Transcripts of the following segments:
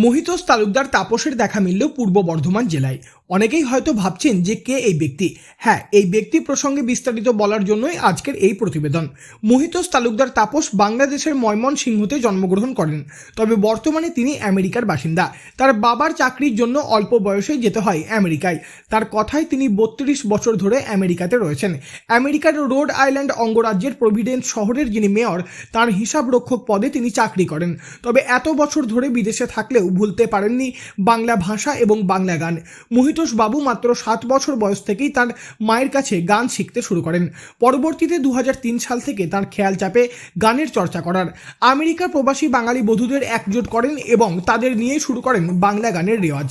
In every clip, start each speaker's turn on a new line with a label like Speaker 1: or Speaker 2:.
Speaker 1: মহিতোষ তালুকদার তাপসের দেখা মিলল পূর্ব বর্ধমান জেলায়। অনেকেই হয়তো ভাবছেন যে কে এই ব্যক্তি। হ্যাঁ, এই ব্যক্তি প্রসঙ্গে বিস্তারিত বলার জন্যই আজকের এই প্রতিবেদন। মহিতোষ তালুকদার তাপস বাংলাদেশের ময়মনসিংহতে জন্মগ্রহণ করেন, তবে বর্তমানে তিনি আমেরিকার বাসিন্দা। তার বাবার চাকরির জন্য অল্প বয়সে যেতে হয় আমেরিকায়। তার কথায় তিনি 32 বছর ধরে আমেরিকাতে রয়েছেন। আমেরিকার রোড আইল্যান্ড অঙ্গরাজ্যের প্রভিডেন্স শহরের যিনি মেয়র, তার হিসাবরক্ষক পদে তিনি চাকরি করেন। তবে এত বছর ধরে বিদেশে থাকলেও ভুলতে পারেননি বাংলা ভাষা এবং বাংলা গান। মহিতোষ বাবু মাত্র 7 বছর বয়স থেকেই তার মায়ের কাছে গান শিখতে শুরু করেন। পরবর্তীতে 2003 সাল থেকে তার খেয়াল চাপে গানের চর্চা করার। আমেরিকার প্রবাসী বাঙালি বধূদের একজোট করেন এবং তাদের নিয়ে শুরু করেন বাংলা গানের রেওয়াজ।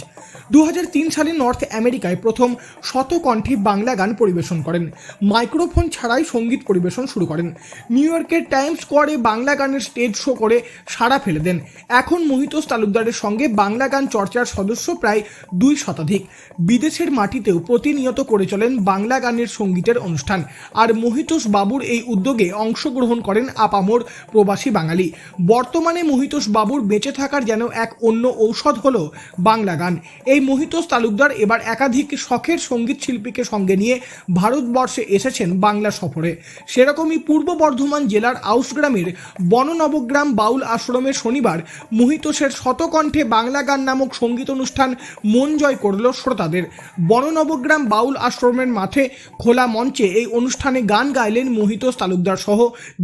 Speaker 1: 2003 সালে নর্থ আমেরিকায় প্রথম শতকণ্ঠে বাংলা গান পরিবেশন করেন। মাইক্রোফোন ছাড়াই সঙ্গীত পরিবেশন শুরু করেন। নিউ ইয়র্কের টাইমস স্কোয়ারে বাংলা গানের স্টেজ শো করে সাড়া ফেলে দেন। এখন মহিতোষ তালুকদারের সঙ্গে বাংলা গান চর্চার সদস্য প্রায় 2 শতাধিক। বিদেশের মাটিতেও প্রতিনিয়ত করে চলেন বাংলা গানের সঙ্গীতের অনুষ্ঠান। আর মহিতোষ বাবুর এই উদ্যোগে অংশগ্রহণ করেন আপামর প্রবাসী বাঙালি। বর্তমানে মহিতোষ বাবুর বেঁচে থাকার যেন এক অন্য ঔষধ হলো বাংলা গান। এই মহিতোষ তালুকদার এবার একাধিক শখের সঙ্গীত শিল্পীকে সঙ্গে নিয়ে ভারতবর্ষে এসেছেন বাংলা সফরে। সেরকমই পূর্ব বর্ধমান জেলার আউসগ্রামের বননবগ্রাম বাউল আশ্রমে শনিবার মহিতোষের শতকণ্ঠে বাংলা গান নামক সঙ্গীত অনুষ্ঠান মন জয় করল শ্রোতাদের। বননবগ্রাম বাউল আশ্রমের মাঠে খোলা মঞ্চে এই অনুষ্ঠানে গান গাইলেন মহিতোষ তালুকদার সহ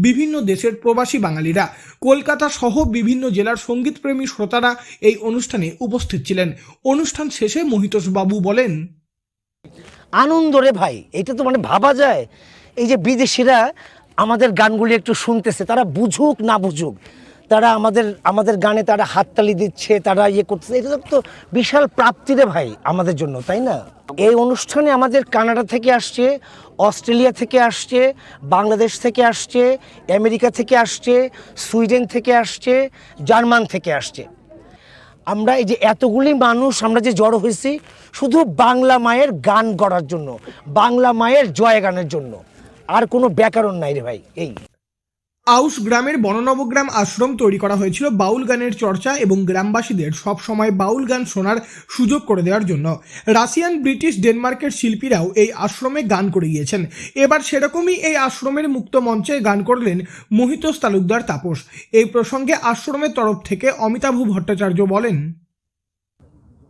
Speaker 1: বিভিন্ন দেশের প্রবাসী বাঙালিরা। কলকাতা সহ বিভিন্ন জেলার সঙ্গীতপ্রেমী শ্রোতারা এই অনুষ্ঠানে উপস্থিত ছিলেন। অনুষ্ঠান শেষে মহিতোষ বাবু বলেন,
Speaker 2: আনন্দ রে ভাই, এটা তো ভাবা যায়। এই যে বিদেশিরা আমাদের গানগুলি একটু শুনতেছে, তারা বুঝুক না বুঝুক, তারা আমাদের গানে তারা হাততালি দিচ্ছে, তারা ইয়ে করতেছে, এটা তো বিশাল প্রাপ্তি রে ভাই আমাদের জন্য, তাই না? এই অনুষ্ঠানে আমাদের কানাডা থেকে আসছে, অস্ট্রেলিয়া থেকে আসছে, বাংলাদেশ থেকে আসছে, আমেরিকা থেকে আসছে, সুইডেন থেকে আসছে, জার্মান থেকে আসছে। আমরা এই যে এতগুলি মানুষ আমরা যে জড়ো হয়েছি শুধু বাংলা মায়ের গান করার জন্য, বাংলা মায়ের জয় গানের জন্য, আর কোনো ব্যাকরণ নাই রে ভাই। এই
Speaker 1: আউস গ্রামের বননবগ্রাম আশ্রম তৈরি করা হয়েছিল বাউল গানের চর্চা এবং গ্রামবাসীদের সব সময় বাউল গান শোনার সুযোগ করে দেওয়ার জন্য। রাশিয়ান, ব্রিটিশ, ডেনমার্কের শিল্পীরাও এই আশ্রমে গান করে গিয়েছেন। এবার সেরকমই এই আশ্রমের মুক্ত মঞ্চে গান করলেন মহিতোষ তালুকদার তাপস। এই প্রসঙ্গে আশ্রমের তরফ থেকে অমিতাভ ভট্টাচার্য বলেন,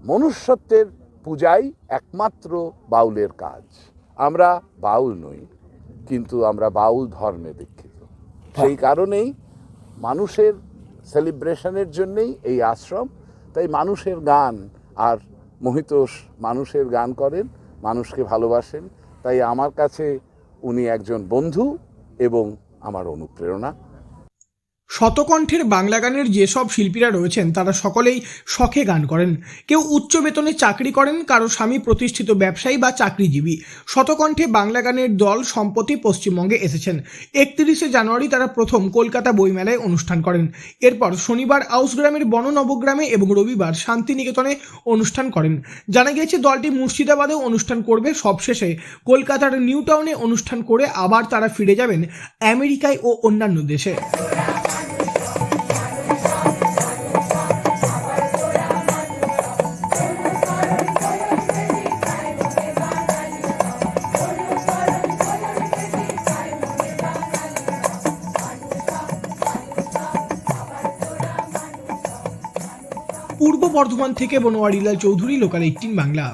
Speaker 3: মনুষ্যত্বের পূজাই একমাত্র বাউলের কাজ। আমরা বাউল নই, কিন্তু আমরা বাউল ধর্মে দীক্ষিত। সেই কারণেই মানুষের সেলিব্রেশনের জন্যেই এই আশ্রম। তাই মানুষের গান, আর মহিতোষ মানুষের গান করেন, মানুষকে ভালোবাসেন। তাই আমার কাছে উনি একজন বন্ধু এবং আমার অনুপ্রেরণা।
Speaker 1: শতকণ্ঠের বাংলা গানের যেসব শিল্পীরা রয়েছেন তারা সকলেই শখে গান করেন। কেউ উচ্চ বেতনে চাকরি করেন, কারো স্বামী প্রতিষ্ঠিত ব্যবসায়ী বা চাকরিজীবী। শতকণ্ঠে বাংলা গানের দল সম্প্রতি পশ্চিমবঙ্গে এসেছেন। 31শে জানুয়ারি তারা প্রথম কলকাতা বইমেলায় অনুষ্ঠান করেন। এরপর শনিবার আউসগ্রামের বননবগ্রামে এবং রবিবার শান্তিনিকেতনে অনুষ্ঠান করেন। জানা গিয়েছে দলটি মুর্শিদাবাদেও অনুষ্ঠান করবে। সবশেষে কলকাতার নিউ টাউনে অনুষ্ঠান করে আবার তারা ফিরে যাবেন আমেরিকায় ও অন্যান্য দেশে। পূর্ব বর্ধমান থেকে বনোয়ারিলাল চৌধুরী, লোকাল 18 বাংলা।